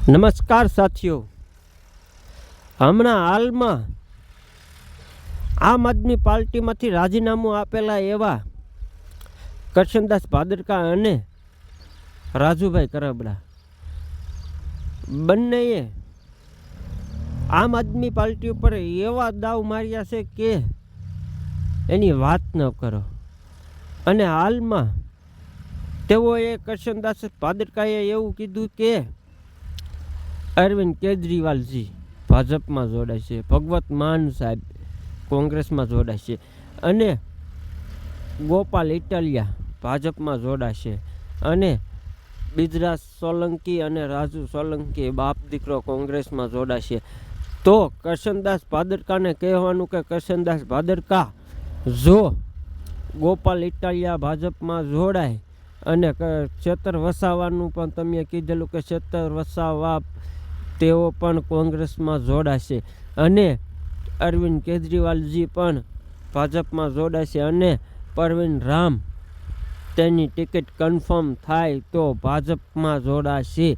નમસ્કાર સાથીઓ, હમણાં હાલમાં આમ આદમી પાર્ટીમાંથી રાજીનામું આપેલા એવા કરશનદાસ ભાદરકા અને રાજુભાઈ કરબડા બંનેએ આમ આદમી પાર્ટી ઉપર એવા દાવ માર્યા છે કે એની વાત ન કરો. અને હાલમાં તેઓએ કરશનદાસ ભાદરકાએ એવું કીધું કે અરવિંદ કેજરીવાલજી ભાજપમાં જોડાશે, ભગવત માન સાહેબ કોંગ્રેસમાં જોડાશે અને ગોપાલ ઇટાલિયા ભાજપમાં જોડાશે અને બિજરાજ સોલંકી અને રાજુ સોલંકી બાપ દીકરો કોંગ્રેસમાં જોડાશે. તો કરશનદાસ ભાદરકાને કહેવાનું કે કરશનદાસ ભાદરકા, જો ગોપાલ ઇટાલિયા ભાજપમાં જોડાય અને ક્ષેત્ર વસાવાનું પણ તમે કીધેલું કે ક્ષેત્ર વસાવા તેઓ પણ કોંગ્રેસમાં જોડાશે અને અરવિંદ કેજરીવાલજી પણ ભાજપમાં જોડાશે અને પરવીન રામ તેની ટિકિટ કન્ફર્મ થાય તો ભાજપમાં જોડાશે,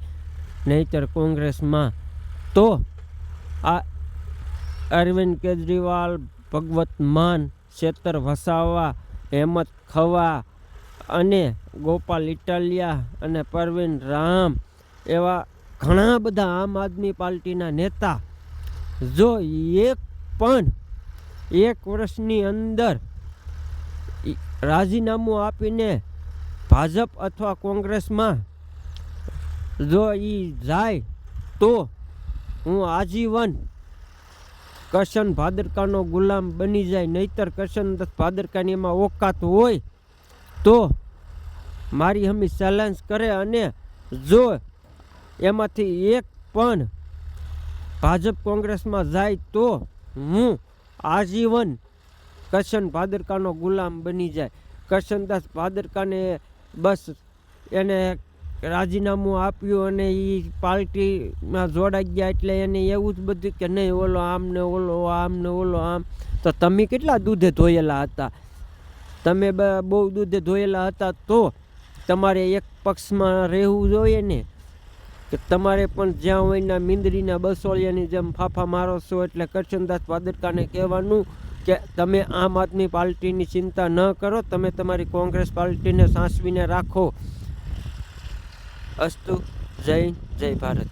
નહીતર કોંગ્રેસમાં. તો આ અરવિંદ કેજરીવાલ, ભગવત માન, ક્ષેત્ર વસાવા, હેમંત ખવા અને ગોપાલ ઇટાલિયા અને પરવીન રામ એવા ઘણા બધા આમ આદમી પાર્ટીના નેતા જો એક વર્ષની અંદર રાજીનામું આપીને ભાજપ અથવા કોંગ્રેસમાં જો એ જાય તો હું આજીવન કરશન ભાદરકાનો ગુલામ બની જાય, નહીતર કરશનદાસ ભાદરકાની એમાં ઓકાત હોય તો મારી હમી ચેલેન્જ કરે અને જો એમાંથી એક પણ ભાજપ કોંગ્રેસમાં જાય તો હું આજીવન કરશન ભાદરકાનો ગુલામ બની જાય. કરશનદાસ ભાદરકાને બસ એને રાજીનામું આપ્યું અને એ પાર્ટીમાં જોડાઈ ગયા એટલે એને એવું જ બધું કે નહીં ઓલો આમ ને ઓલો આમ ને ઓલો આમ. તો તમે કેટલા દૂધે ધોયેલા હતા? તમે બહુ દૂધે ધોયેલા હતા તો તમારે એક પક્ષમાં રહેવું જોઈએ ને, કે તમારે પણ જ્યાં હોયના મીંદડીના બસોળિયાની જેમ ફાફા મારો છો. એટલે કરશનદાસ ભાદરકાને કહેવાનું કે તમે આમ આદમી પાર્ટીની ચિંતા ન કરો, તમે તમારી કોંગ્રેસ પાર્ટીને સાચવીને રાખો. અસ્તુ. જય ભારત.